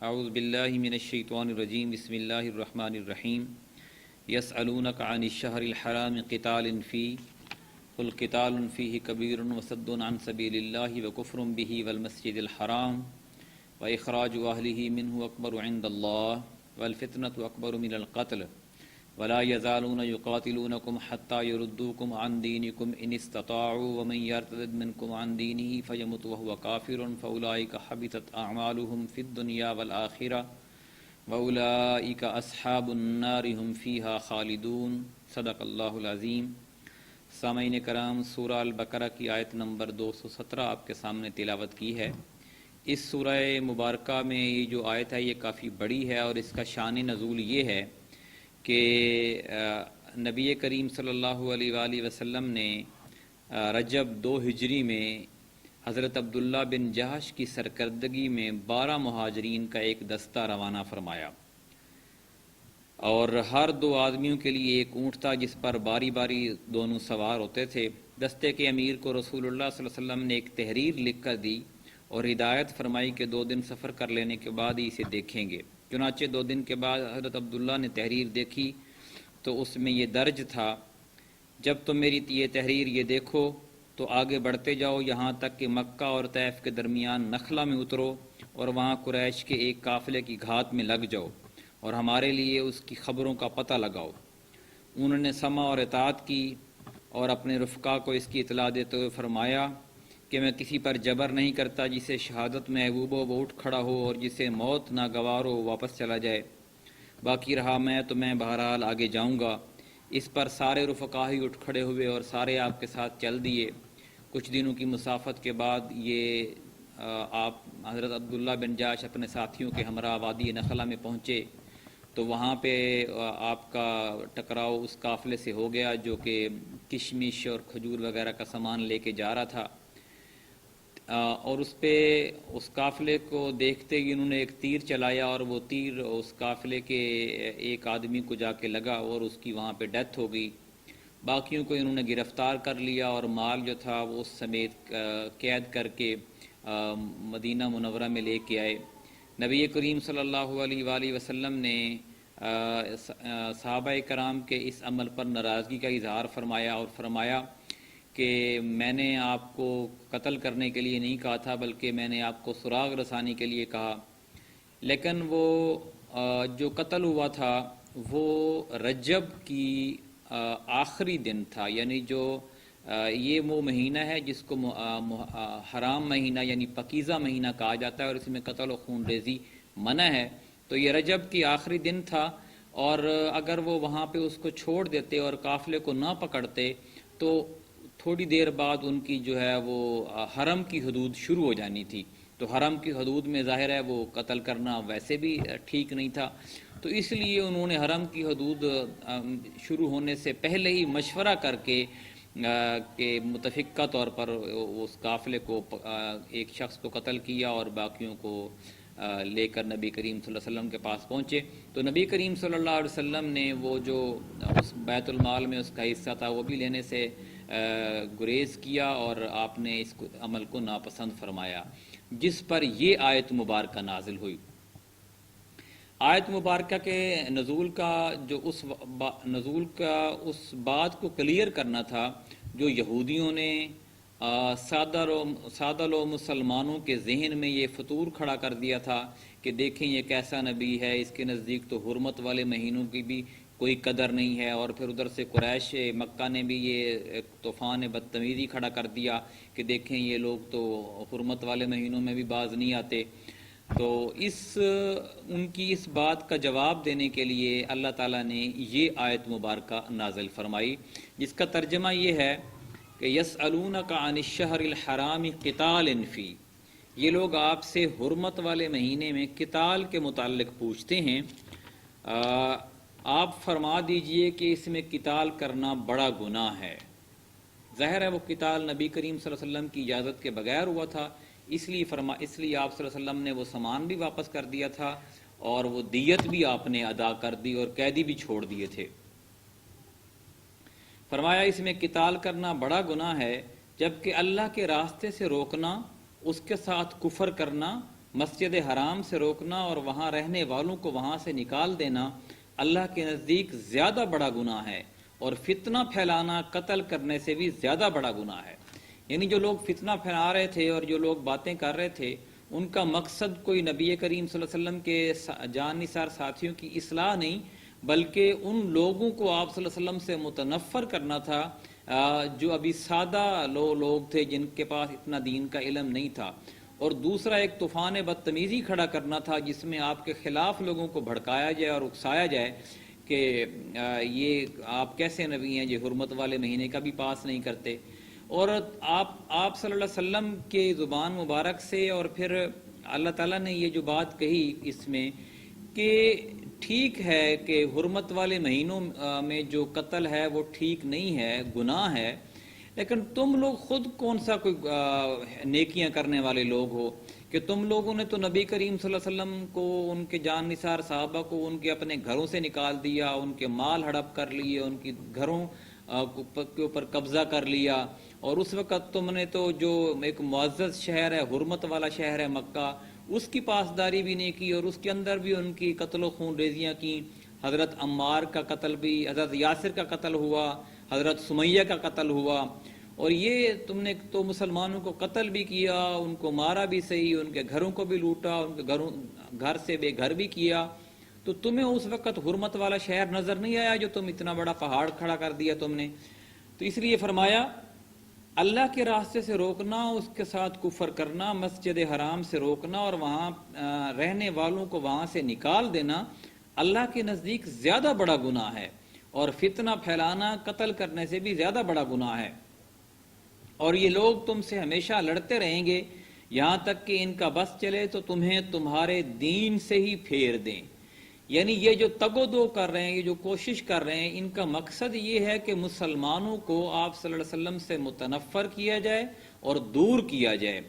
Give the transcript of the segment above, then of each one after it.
اعوذ باللہ من الشیطان الرجیم بسم اللہ الرحمن الرحیم یسألونک عن الشہر الحرام قتال فیہ قل قتال فیہ کبیر وصد عن سبیل اللہ وکفر بہ والمسجد الحرام واخراج اہلہ منہ اکبر عند اللہ والفتنة اکبر من القتل ولا يزالون يقاتلونكم حتى يردوكم عن دينكم إن استطاعوا ومن يرتد منكم عن دينه فيمت وهو كافر فأولئك حبطت أعمالهم في الدنيا والآخرة وأولئك أصحاب النار هم فيها خالدون صدق اللہ العظیم۔ سامعین کرام، سورہ البقرہ کی آیت نمبر 217 آپ کے سامنے تلاوت کی ہے۔ اس سورہ مبارکہ میں یہ جو آیت ہے یہ کافی بڑی ہے اور اس کا شان نزول یہ ہے کہ نبی کریم صلی اللہ علیہ وآلہ وسلم نے رجب 2 ہجری میں حضرت عبداللہ بن جہش کی سرکردگی میں 12 مہاجرین کا ایک دستہ روانہ فرمایا، اور ہر 2 آدمیوں کے لیے ایک اونٹ تھا جس پر باری باری دونوں سوار ہوتے تھے۔ دستے کے امیر کو رسول اللہ صلی اللہ علیہ وسلم نے ایک تحریر لکھ کر دی اور ہدایت فرمائی کہ 2 دن سفر کر لینے کے بعد ہی اسے دیکھیں گے۔ چنانچہ 2 دن کے بعد حضرت عبداللہ نے تحریر دیکھی تو اس میں یہ درج تھا، جب تم میری یہ تحریر یہ دیکھو تو آگے بڑھتے جاؤ یہاں تک کہ مکہ اور طیف کے درمیان نخلا میں اترو اور وہاں قریش کے ایک قافلے کی گھات میں لگ جاؤ اور ہمارے لیے اس کی خبروں کا پتہ لگاؤ۔ انہوں نے سمع اور اطاعت کی اور اپنے رفقا کو اس کی اطلاع دیتے ہوئے فرمایا کہ میں کسی پر جبر نہیں کرتا، جسے شہادت محبوب ہو وہ اٹھ کھڑا ہو اور جسے موت ناگوار ہو واپس چلا جائے، باقی رہا میں تو میں بہرحال آگے جاؤں گا۔ اس پر سارے رفقا ہی اٹھ کھڑے ہوئے اور سارے آپ کے ساتھ چل دیے۔ کچھ دنوں کی مسافت کے بعد یہ آپ حضرت عبداللہ بن جاش اپنے ساتھیوں کے ہمراہ وادی نخلا میں پہنچے تو وہاں پہ آپ کا ٹکراؤ اس قافلے سے ہو گیا جو کہ کشمش اور کھجور وغیرہ کا سامان لے کے جا رہا تھا، اور اس قافلے کو دیکھتے ہی انہوں نے ایک تیر چلایا اور وہ تیر اس قافلے کے ایک آدمی کو جا کے لگا اور اس کی وہاں پہ ڈیتھ ہو گئی۔ باقیوں کو انہوں نے گرفتار کر لیا اور مال جو تھا وہ اس سمیت قید کر کے مدینہ منورہ میں لے کے آئے۔ نبی کریم صلی اللہ علیہ وآلہ وسلم نے صحابہ کرام کے اس عمل پر ناراضگی کا اظہار فرمایا اور فرمایا کہ میں نے آپ کو قتل کرنے کے لیے نہیں کہا تھا بلکہ میں نے آپ کو سراغ رسانی کے لیے کہا۔ لیکن وہ جو قتل ہوا تھا وہ رجب کی آخری دن تھا، یعنی جو یہ وہ مہینہ ہے جس کو حرام مہینہ یعنی پاکیزہ مہینہ کہا جاتا ہے اور اس میں قتل و خون ریزی منع ہے، تو یہ رجب کی آخری دن تھا، اور اگر وہ وہاں پہ اس کو چھوڑ دیتے اور قافلے کو نہ پکڑتے تو تھوڑی دیر بعد ان کی جو ہے وہ حرم کی حدود شروع ہو جانی تھی، تو حرم کی حدود میں ظاہر ہے وہ قتل کرنا ویسے بھی ٹھیک نہیں تھا، تو اس لیے انہوں نے حرم کی حدود شروع ہونے سے پہلے ہی مشورہ کر کے کہ متفقہ طور پر اس قافلے کو ایک شخص کو قتل کیا اور باقیوں کو لے کر نبی کریم صلی اللہ علیہ وسلم کے پاس پہنچے۔ تو نبی کریم صلی اللہ علیہ وسلم نے وہ جو اس بیت المال میں اس کا حصہ تھا وہ بھی لینے سے گریز کیا اور آپ نے اس عمل کو ناپسند فرمایا، جس پر یہ آیت مبارکہ نازل ہوئی۔ آیت مبارکہ کے نزول کا اس بات کو کلیئر کرنا تھا جو یہودیوں نے سادہ لو مسلمانوں کے ذہن میں یہ فطور کھڑا کر دیا تھا کہ دیکھیں یہ کیسا نبی ہے، اس کے نزدیک تو حرمت والے مہینوں کی بھی کوئی قدر نہیں ہے، اور پھر ادھر سے قریش مکہ نے بھی یہ طوفان بدتمیزی کھڑا کر دیا کہ دیکھیں یہ لوگ تو حرمت والے مہینوں میں بھی باز نہیں آتے۔ تو ان کی اس بات کا جواب دینے کے لیے اللہ تعالیٰ نے یہ آیت مبارکہ نازل فرمائی، جس کا ترجمہ یہ ہے کہ یسألونک عن الشہر الحرام قتال فی، یہ لوگ آپ سے حرمت والے مہینے میں قتال کے متعلق پوچھتے ہیں، آپ فرما دیجئے کہ اس میں قتال کرنا بڑا گناہ ہے۔ ظاہر ہے وہ قتال نبی کریم صلی اللہ علیہ وسلم کی اجازت کے بغیر ہوا تھا، اس لیے آپ صلی اللہ علیہ وسلم نے وہ سامان بھی واپس کر دیا تھا اور وہ دیت بھی آپ نے ادا کر دی اور قیدی بھی چھوڑ دیے تھے۔ فرمایا اس میں قتال کرنا بڑا گناہ ہے، جبکہ اللہ کے راستے سے روکنا، اس کے ساتھ کفر کرنا مسجد حرام سے روکنا اور وہاں رہنے والوں کو وہاں سے نکال دینا اللہ کے نزدیک زیادہ بڑا گناہ ہے، اور فتنہ پھیلانا قتل کرنے سے بھی زیادہ بڑا گناہ ہے۔ یعنی جو لوگ فتنہ پھیلا رہے تھے اور جو لوگ باتیں کر رہے تھے، ان کا مقصد کوئی نبی کریم صلی اللہ علیہ وسلم کے جان نثار ساتھیوں کی اصلاح نہیں، بلکہ ان لوگوں کو آپ صلی اللہ علیہ وسلم سے متنفر کرنا تھا جو ابھی سادہ لوگ تھے، جن کے پاس اتنا دین کا علم نہیں تھا۔ اور دوسرا ایک طوفان بدتمیزی کھڑا کرنا تھا جس میں آپ کے خلاف لوگوں کو بھڑکایا جائے اور اکسایا جائے کہ یہ آپ کیسے نبی ہیں، یہ حرمت والے مہینے کا بھی پاس نہیں کرتے۔ اور آپ صلی اللہ علیہ وسلم کے زبان مبارک سے اور پھر اللہ تعالیٰ نے یہ جو بات کہی اس میں کہ ٹھیک ہے کہ حرمت والے مہینوں میں جو قتل ہے وہ ٹھیک نہیں ہے، گناہ ہے، لیکن تم لوگ خود کون سا کوئی نیکیاں کرنے والے لوگ ہو کہ تم لوگوں نے تو نبی کریم صلی اللہ علیہ وسلم کو، ان کے جان نثار صحابہ کو ان کے اپنے گھروں سے نکال دیا، ان کے مال ہڑپ کر لیے، ان کے گھروں کے اوپر قبضہ کر لیا، اور اس وقت تم نے تو جو ایک معزز شہر ہے، حرمت والا شہر ہے مکہ، اس کی پاسداری بھی نہیں کی، اور اس کے اندر بھی ان کی قتل و خون ریزیاں کی۔ حضرت عمار کا قتل بھی، حضرت یاسر کا قتل ہوا، حضرت سمیہ کا قتل ہوا، اور یہ تم نے تو مسلمانوں کو قتل بھی کیا، ان کو مارا بھی صحیح، ان کے گھروں کو بھی لوٹا، ان کے گھر سے بے گھر بھی کیا۔ تو تمہیں اس وقت حرمت والا شہر نظر نہیں آیا جو تم اتنا بڑا پہاڑ کھڑا کر دیا تم نے؟ تو اس لیے فرمایا اللہ کے راستے سے روکنا، اس کے ساتھ کفر کرنا، مسجد حرام سے روکنا اور وہاں رہنے والوں کو وہاں سے نکال دینا اللہ کے نزدیک زیادہ بڑا گناہ ہے، اور فتنہ پھیلانا قتل کرنے سے بھی زیادہ بڑا گناہ ہے، اور یہ لوگ تم سے ہمیشہ لڑتے رہیں گے یہاں تک کہ ان کا بس چلے تو تمہیں تمہارے دین سے ہی پھیر دیں۔ یعنی یہ جو تگ و دو کر رہے ہیں، یہ جو کوشش کر رہے ہیں، ان کا مقصد یہ ہے کہ مسلمانوں کو آپ صلی اللہ علیہ وسلم سے متنفر کیا جائے اور دور کیا جائے۔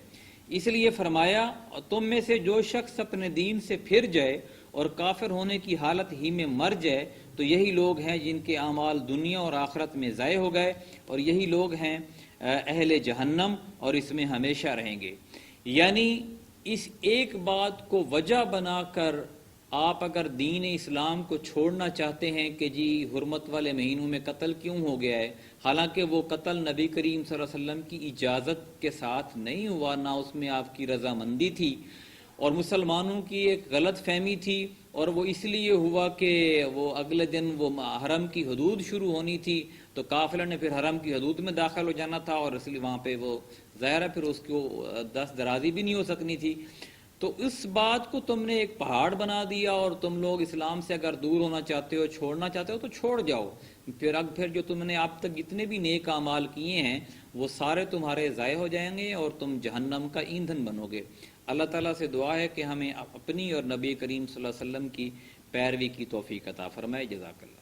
اس لیے فرمایا تم میں سے جو شخص اپنے دین سے پھر جائے اور کافر ہونے کی حالت ہی میں مر جائے تو یہی لوگ ہیں جن کے اعمال دنیا اور آخرت میں ضائع ہو گئے، اور یہی لوگ ہیں اہل جہنم، اور اس میں ہمیشہ رہیں گے۔ یعنی اس ایک بات کو وجہ بنا کر آپ اگر دین اسلام کو چھوڑنا چاہتے ہیں کہ جی حرمت والے مہینوں میں قتل کیوں ہو گیا ہے، حالانکہ وہ قتل نبی کریم صلی اللہ علیہ وسلم کی اجازت کے ساتھ نہیں ہوا، نہ اس میں آپ کی رضامندی تھی، اور مسلمانوں کی ایک غلط فہمی تھی، اور وہ اس لیے ہوا کہ وہ اگلے دن وہ حرم کی حدود شروع ہونی تھی، تو قافلہ نے پھر حرم کی حدود میں داخل ہو جانا تھا، اور اس لیے وہاں پہ وہ ظاہر ہے پھر اس کو دست درازی بھی نہیں ہو سکنی تھی۔ تو اس بات کو تم نے ایک پہاڑ بنا دیا، اور تم لوگ اسلام سے اگر دور ہونا چاہتے ہو، چھوڑنا چاہتے ہو تو چھوڑ جاؤ، پھر جو تم نے اب تک جتنے بھی نیک اعمال کیے ہیں وہ سارے تمہارے ضائع ہو جائیں گے اور تم جہنم کا ایندھن بنو گے۔ اللہ تعالیٰ سے دعا ہے کہ ہمیں اپنی اور نبی کریم صلی اللہ علیہ وسلم کی پیروی کی توفیق عطا فرمائے۔ جزاک اللہ۔